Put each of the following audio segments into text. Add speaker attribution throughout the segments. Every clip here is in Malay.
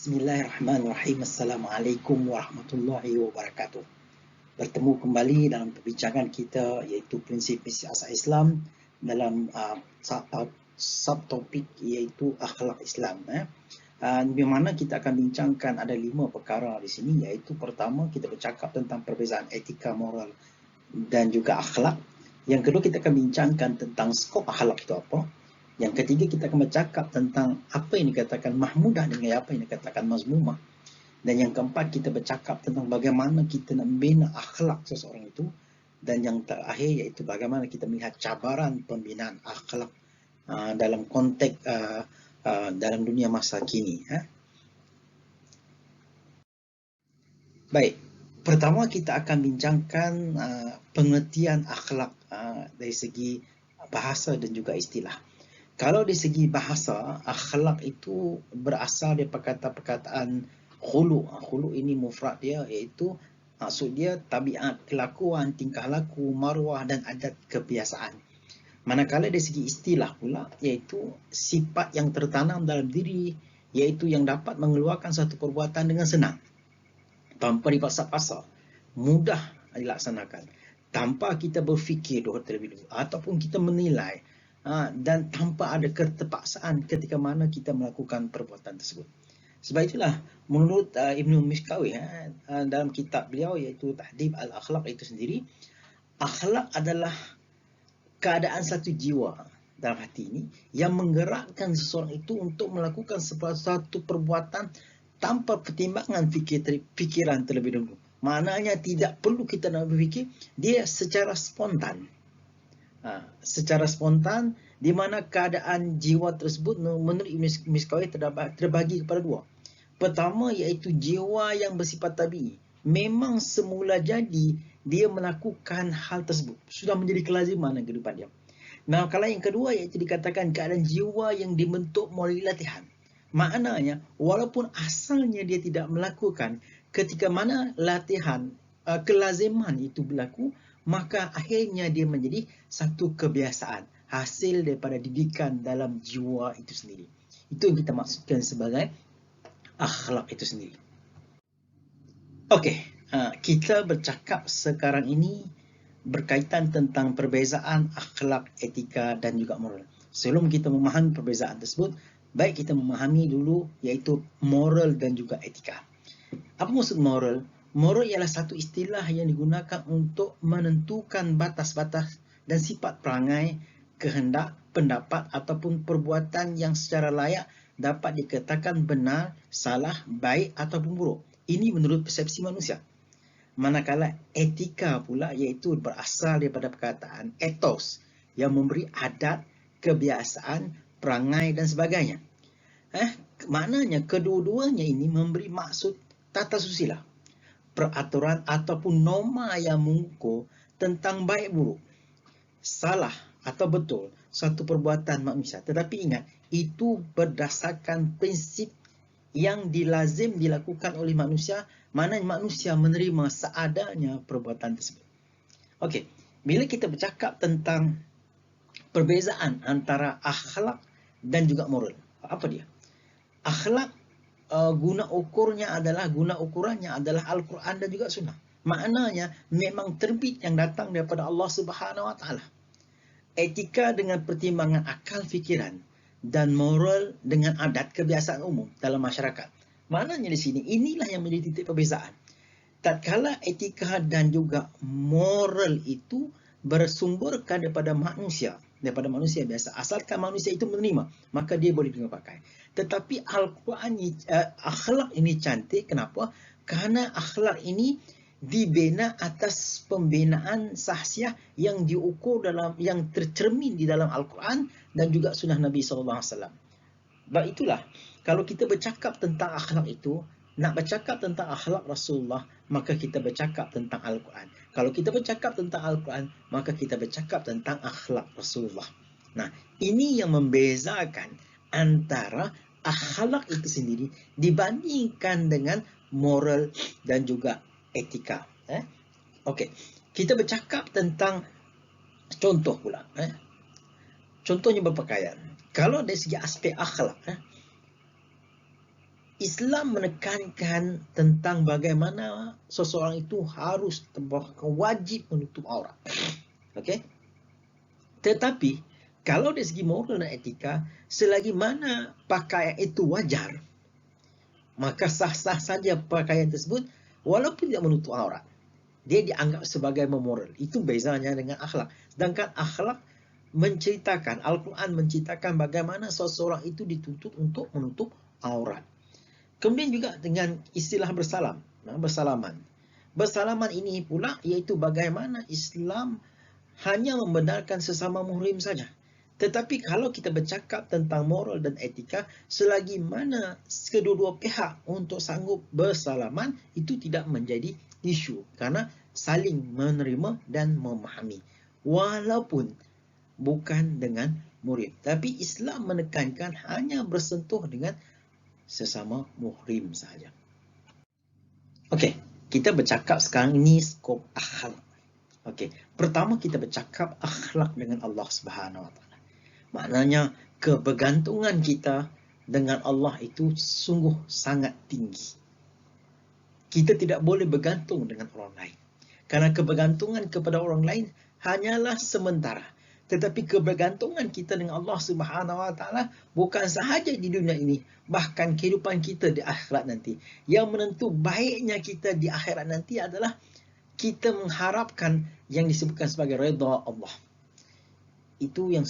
Speaker 1: Bismillahirrahmanirrahim. Assalamualaikum warahmatullahi wabarakatuh. Bertemu kembali dalam perbincangan kita iaitu prinsip-prinsip asas Islam dalam subtopik iaitu akhlak Islam. Di mana kita akan bincangkan ada 5 perkara di sini, iaitu pertama kita bercakap tentang perbezaan etika, moral dan juga akhlak. Yang kedua kita akan bincangkan tentang skop akhlak itu apa. Yang ketiga kita akan bercakap tentang apa yang dikatakan mahmudah dengan apa yang dikatakan mazmumah. Dan yang keempat kita bercakap tentang bagaimana kita nak membina akhlak seseorang itu. Dan yang terakhir iaitu bagaimana kita melihat cabaran pembinaan akhlak dalam konteks dalam dunia masa kini. Baik, pertama kita akan bincangkan pengertian akhlak dari segi bahasa dan juga istilah. Kalau dari segi bahasa, akhlak itu berasal daripada perkataan khulu'. Khulu' ini mufrad dia, iaitu maksud dia tabiat, kelakuan, tingkah laku, maruah dan adat kebiasaan. Manakala dari segi istilah pula, iaitu sifat yang tertanam dalam diri, iaitu yang dapat mengeluarkan satu perbuatan dengan senang, tanpa dipaksa-paksa, mudah dilaksanakan, tanpa kita berfikir terlebih dahulu, ataupun kita menilai, dan tanpa ada keterpaksaan ketika mana kita melakukan perbuatan tersebut. Sebab itulah menurut Ibnu Mishkawi dalam kitab beliau iaitu Tahdhib al-Akhlaq itu sendiri, akhlak adalah keadaan satu jiwa dalam hati ini yang menggerakkan seseorang itu untuk melakukan satu perbuatan tanpa pertimbangan fikiran terlebih dahulu. Maknanya tidak perlu kita nak berfikir, dia secara spontan. Secara spontan, di mana keadaan jiwa tersebut menurut Mishkawi terbagi kepada dua. Pertama iaitu jiwa yang bersifat tabii. Memang semula jadi dia melakukan hal tersebut, sudah menjadi kelaziman dalam kehidupan dia. Nah, kalau yang kedua iaitu dikatakan keadaan jiwa yang dibentuk melalui latihan. Maknanya walaupun asalnya dia tidak melakukan, ketika mana latihan kelaziman itu berlaku, maka akhirnya dia menjadi satu kebiasaan, hasil daripada didikan dalam jiwa itu sendiri. Itu yang kita maksudkan sebagai akhlak itu sendiri. Okey, kita bercakap sekarang ini berkaitan tentang perbezaan akhlak, etika dan juga moral. Sebelum kita memahami perbezaan tersebut, baik kita memahami dulu iaitu moral dan juga etika. Apa maksud moral? Moral ialah satu istilah yang digunakan untuk menentukan batas-batas dan sifat perangai, kehendak, pendapat ataupun perbuatan yang secara layak dapat dikatakan benar, salah, baik ataupun buruk. Ini menurut persepsi manusia. Manakala etika pula iaitu berasal daripada perkataan ethos yang memberi adat, kebiasaan, perangai dan sebagainya. Maknanya kedua-duanya ini memberi maksud tata susila, peraturan ataupun norma yang mengukur tentang baik buruk, salah atau betul satu perbuatan manusia. Tetapi ingat, itu berdasarkan prinsip yang dilazim dilakukan oleh manusia, mana manusia menerima seadanya perbuatan tersebut. Okey, bila kita bercakap tentang perbezaan antara akhlak dan juga moral, apa dia? Akhlak guna ukurannya adalah Al-Quran dan juga Sunnah. Maknanya memang terbit yang datang daripada Allah Subhanahu Wa Taala. Etika dengan pertimbangan akal fikiran dan moral dengan adat kebiasaan umum dalam masyarakat. Maknanya di sini inilah yang menjadi titik perbezaan. Tatkala etika dan juga moral itu bersumberkan daripada manusia biasa, asalkan manusia itu menerima, maka dia boleh pakai. Tetapi Al-Quran akhlak ini cantik. Kenapa? Kerana akhlak ini dibina atas pembinaan sahsiah yang diukur yang tercermin di dalam Al-Quran dan juga sunnah Nabi SAW. Sebab itulah kalau kita bercakap tentang akhlak itu, nak bercakap tentang akhlak Rasulullah, maka kita bercakap tentang Al-Quran. Kalau kita bercakap tentang Al-Quran, maka kita bercakap tentang akhlak Rasulullah. Nah, ini yang membezakan antara akhlak itu sendiri dibandingkan dengan moral dan juga etika. Okey, kita bercakap tentang contoh pula. Contohnya berpakaian. Kalau dari segi aspek akhlak, Islam menekankan tentang bagaimana seseorang itu harus wajib menutup aurat. Okey? Tetapi kalau dari segi moral dan etika, selagi mana pakaian itu wajar, maka sah-sah saja pakaian tersebut walaupun tidak menutup aurat. Dia dianggap sebagai memoral. Itu bezanya dengan akhlak. Sedangkan akhlak menceritakan, Al-Quran menceritakan bagaimana seseorang itu dituntut untuk menutup aurat. Kemudian juga dengan istilah bersalaman. Bersalaman ini pula iaitu bagaimana Islam hanya membenarkan sesama muhrim saja. Tetapi kalau kita bercakap tentang moral dan etika, selagi mana kedua-dua pihak untuk sanggup bersalaman, itu tidak menjadi isu karena saling menerima dan memahami. Walaupun bukan dengan muhrim. Tapi Islam menekankan hanya bersentuh dengan sesama muhrim saja. Okey, kita bercakap sekarang ini skop akhlak. Okey, pertama kita bercakap akhlak dengan Allah Subhanahu Wa Taala. Maknanya kebergantungan kita dengan Allah itu sungguh sangat tinggi. Kita tidak boleh bergantung dengan orang lain. Karena kebergantungan kepada orang lain hanyalah sementara. Tetapi kebergantungan kita dengan Allah Subhanahu Wa Taala bukan sahaja di dunia ini, bahkan kehidupan kita di akhirat nanti. Yang menentu baiknya kita di akhirat nanti adalah kita mengharapkan yang disebutkan sebagai redha Allah. Itu yang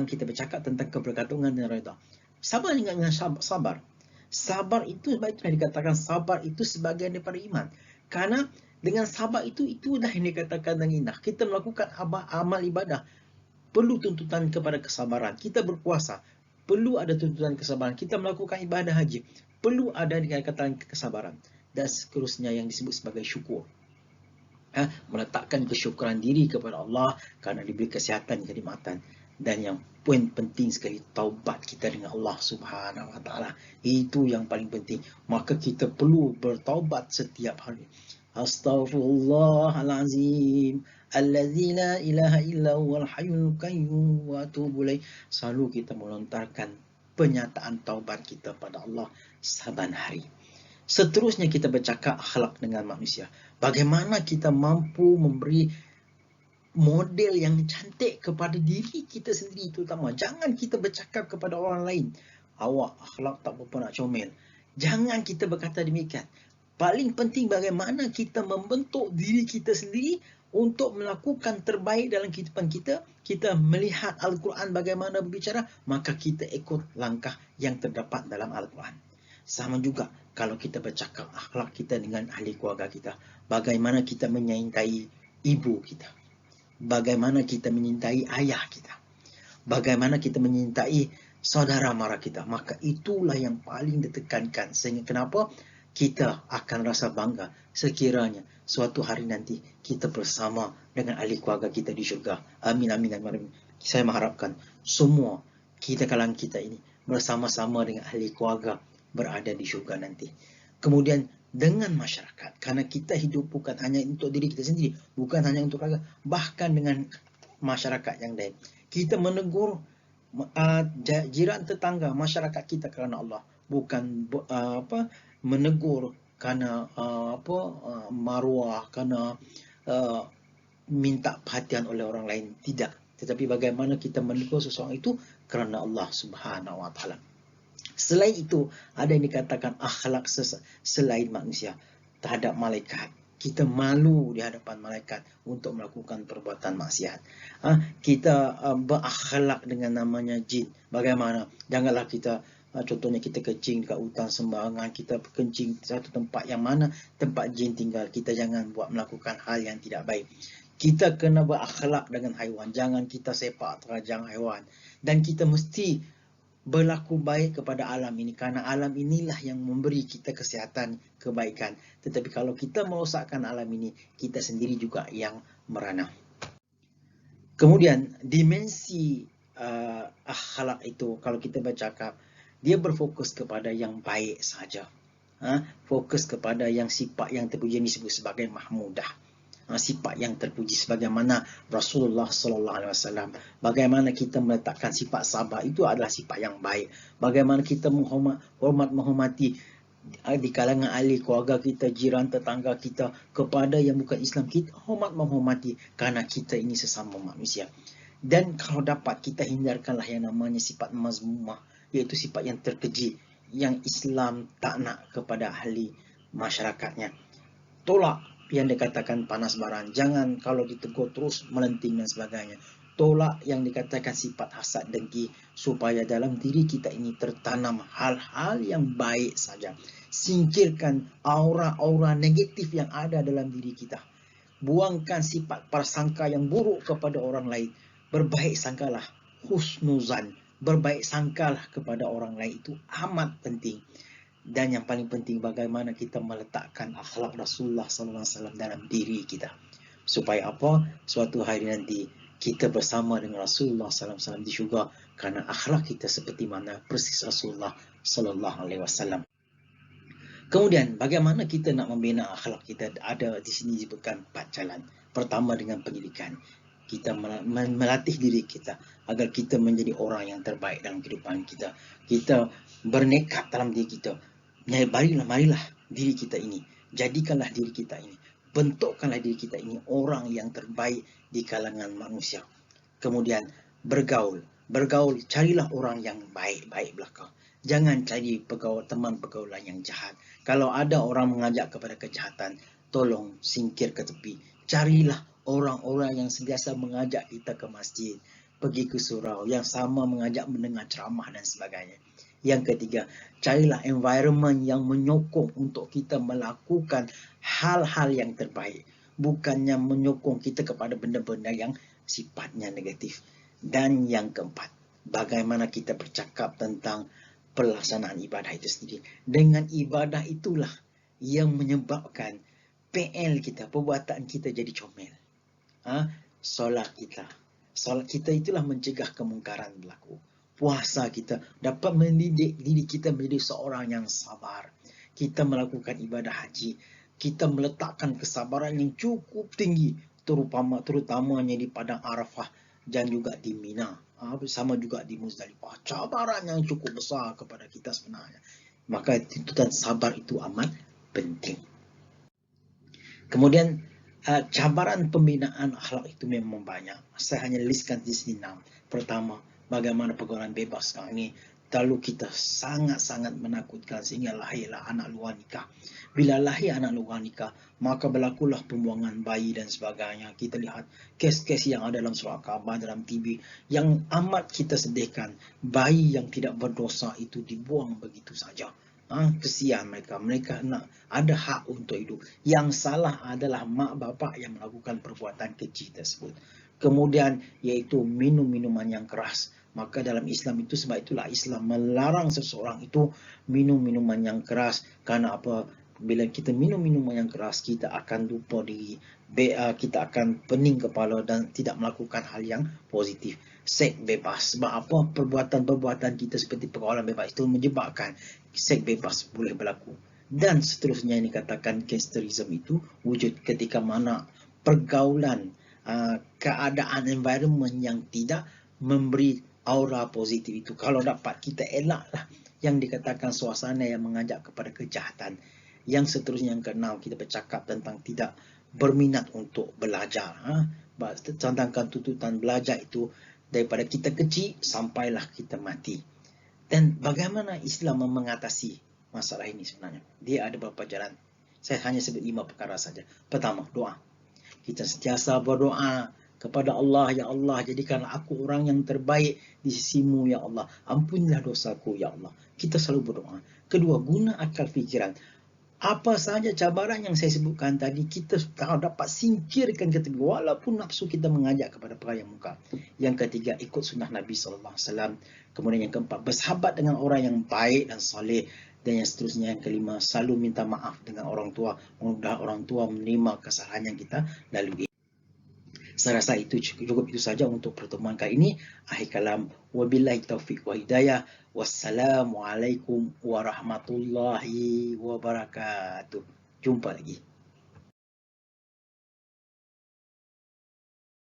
Speaker 1: kita bercakap tentang kebergantungan dan redha. Sama dengan sabar. Sabar itu sebab itulah dikatakan sabar itu sebagian daripada iman. Karena dengan sabar itulah yang dikatakan dengan indah. Kita melakukan amal ibadah perlu tuntutan kepada kesabaran. Kita berpuasa perlu ada tuntutan kesabaran. Kita melakukan ibadah haji perlu ada dikatakan kesabaran. Dan seterusnya yang disebut sebagai syukur. Meletakkan kesyukuran diri kepada Allah kerana diberi kesihatan, kenikmatan. Dan yang poin penting sekali, taubat kita dengan Allah Subhanahu Wa Taala. Itu yang paling penting. Maka kita perlu bertaubat setiap hari. Astaghfirullahalazim allazi la ilaha illa huwal hayyul qayyum wa atubu ilaih. Selalu kita melontarkan penyataan taubat kita pada Allah saban hari. Seterusnya kita bercakap akhlak dengan manusia. Bagaimana kita mampu memberi model yang cantik kepada diri kita sendiri terutama. Jangan kita bercakap kepada orang lain, awak akhlak tak berapa nak comel. Jangan kita berkata demikian. Paling penting bagaimana kita membentuk diri kita sendiri untuk melakukan terbaik dalam kehidupan kita. Kita melihat Al-Quran bagaimana berbicara, maka kita ikut langkah yang terdapat dalam Al-Quran. Sama juga kalau kita bercakap akhlak kita dengan ahli keluarga kita. Bagaimana kita menyintai ibu kita. Bagaimana kita menyintai ayah kita. Bagaimana kita menyintai saudara mara kita. Maka itulah yang paling ditekankan. Sehingga kenapa kita akan rasa bangga sekiranya suatu hari nanti kita bersama dengan ahli keluarga kita di syurga. Amin, amin, amin. Saya mengharapkan semua kita kalangan kita ini bersama-sama dengan ahli keluarga berada di syurga nanti. Kemudian dengan masyarakat, karena kita hidup bukan hanya untuk diri kita sendiri, bukan hanya untuk keluarga, bahkan dengan masyarakat yang lain. Kita menegur jiran tetangga, masyarakat kita kerana Allah, bukan menegur kerana maruah, kerana minta perhatian oleh orang lain, tidak. Tetapi bagaimana kita menegur seseorang itu kerana Allah Subhanahu Wa Taala. Selain itu, ada yang dikatakan akhlak selain manusia terhadap malaikat. Kita malu di hadapan malaikat untuk melakukan perbuatan maksiat. Kita berakhlak dengan namanya jin. Bagaimana? Janganlah kita, contohnya kita kencing dekat hutan sembarangan, kita kencing satu tempat yang mana tempat jin tinggal. Kita jangan melakukan hal yang tidak baik. Kita kena berakhlak dengan haiwan. Jangan kita sepak terajang haiwan. Dan kita mesti berlaku baik kepada alam ini, karena alam inilah yang memberi kita kesihatan, kebaikan. Tetapi kalau kita merosakkan alam ini, kita sendiri juga yang merana. Kemudian dimensi akhlak itu, kalau kita bercakap, dia berfokus kepada yang baik saja. Fokus kepada yang sifat yang terpuji yang disebut sebagai mahmudah. Sifat yang terpuji sebagaimana Rasulullah sallallahu alaihi wasallam. Bagaimana kita meletakkan sifat sabar itu adalah sifat yang baik. Bagaimana kita menghormati di kalangan ahli keluarga kita, jiran tetangga kita, kepada yang bukan Islam, kita hormat menghormati karena kita ini sesama manusia. Dan kalau dapat kita hindarkanlah yang namanya sifat mazmumah, iaitu sifat yang terkeji, yang Islam tak nak kepada ahli masyarakatnya. Tolak yang dikatakan panas baran, jangan kalau ditegur terus melenting dan sebagainya. Tolak yang dikatakan sifat hasad dengki, supaya dalam diri kita ini tertanam hal-hal yang baik saja. Singkirkan aura-aura negatif yang ada dalam diri kita. Buangkan sifat prasangka yang buruk kepada orang lain. Berbaik sangkalah, husnuzan. Berbaik sangkalah kepada orang lain, itu amat penting. Dan yang paling penting, bagaimana kita meletakkan akhlak Rasulullah SAW dalam diri kita. Supaya apa? Suatu hari nanti kita bersama dengan Rasulullah SAW di syurga, karena akhlak kita seperti mana persis Rasulullah SAW. Kemudian, bagaimana kita nak membina akhlak kita? Ada di sini disebutkan 4 jalan. Pertama, dengan pendidikan. Kita melatih diri kita agar kita menjadi orang yang terbaik dalam kehidupan kita. Kita bernekat dalam diri kita. Marilah diri kita ini. Jadikanlah diri kita ini. Bentukkanlah diri kita ini orang yang terbaik di kalangan manusia. Kemudian bergaul. Carilah orang yang baik-baik belakang. Jangan cari teman pergaulan yang jahat. Kalau ada orang mengajak kepada kejahatan, tolong singkir ke tepi. Carilah orang-orang yang sentiasa mengajak kita ke masjid, pergi ke surau, yang sama mengajak mendengar ceramah dan sebagainya. Yang ketiga, carilah environment yang menyokong untuk kita melakukan hal-hal yang terbaik, bukannya menyokong kita kepada benda-benda yang sifatnya negatif. Dan yang keempat, bagaimana kita bercakap tentang pelaksanaan ibadah itu sendiri. Dengan ibadah itulah yang menyebabkan PL kita, perbuatan kita jadi comel. Solat kita itulah mencegah kemungkaran berlaku. Puasa kita dapat mendidik diri kita menjadi seorang yang sabar. Kita melakukan ibadah haji, kita meletakkan kesabaran yang cukup tinggi, terutamanya di padang Arafah dan juga di Mina, bersama juga di Muzdalifah. Cabaran yang cukup besar kepada kita sebenarnya. Maka tuntutan sabar itu amat penting. Kemudian cabaran pembinaan akhlak itu memang banyak. Saya hanya listkan di sini 6. Pertama, bagaimana pergaulan bebas sekarang ini terlalu kita sangat-sangat menakutkan sehingga lahirlah anak luar nikah. Bila lahir anak luar nikah, maka berlakulah pembuangan bayi dan sebagainya. Kita lihat kes-kes yang ada dalam surat khabar, dalam TV, yang amat kita sedihkan. Bayi yang tidak berdosa itu dibuang begitu saja. Kesian mereka nak ada hak untuk hidup. Yang salah adalah mak bapak yang melakukan perbuatan keji tersebut. Kemudian yaitu minum minuman yang keras. Maka dalam Islam itu, sebab itulah Islam melarang seseorang itu minum minuman yang keras. Karena apa? Bila kita minum minuman yang keras, kita akan lupa diri, kita akan pening kepala dan tidak melakukan hal yang positif. Seks bebas. Sebab apa? Perbuatan-perbuatan kita seperti pergaulan bebas itu menyebabkan seks bebas boleh berlaku. Dan seterusnya yang dikatakan gangsterism itu wujud ketika mana pergaulan, keadaan environment yang tidak memberi aura positif itu. Kalau dapat kita elaklah yang dikatakan suasana yang mengajak kepada kejahatan. Yang seterusnya yang keenam, kita bercakap tentang tidak berminat untuk belajar. Tentang tuntutan belajar itu daripada kita kecil sampailah kita mati. Dan bagaimana Islam mengatasi masalah ini sebenarnya? Dia ada beberapa jalan. Saya hanya sebut 5 perkara saja. Pertama, doa. Kita sentiasa berdoa kepada Allah, ya Allah, jadikanlah aku orang yang terbaik di sisimu, ya Allah. Ampunilah dosaku, ya Allah. Kita selalu berdoa. Kedua, guna akal fikiran. Apa sahaja cabaran yang saya sebutkan tadi, kita dapat singkirkan ke tepi, walaupun nafsu kita mengajak kepada perkara yang mungkar. Yang ketiga, ikut sunnah Nabi SAW. Kemudian yang keempat, bersahabat dengan orang yang baik dan soleh. Dan yang seterusnya, yang kelima, selalu minta maaf dengan orang tua. Mudah orang tua menerima kesalahan yang kita lalui. Saya rasa itu cukup itu saja untuk pertemuan kali ini. Akhir kalam, wabillahi taufiq wa hidayah. Wassalamualaikum warahmatullahi wabarakatuh. Jumpa lagi.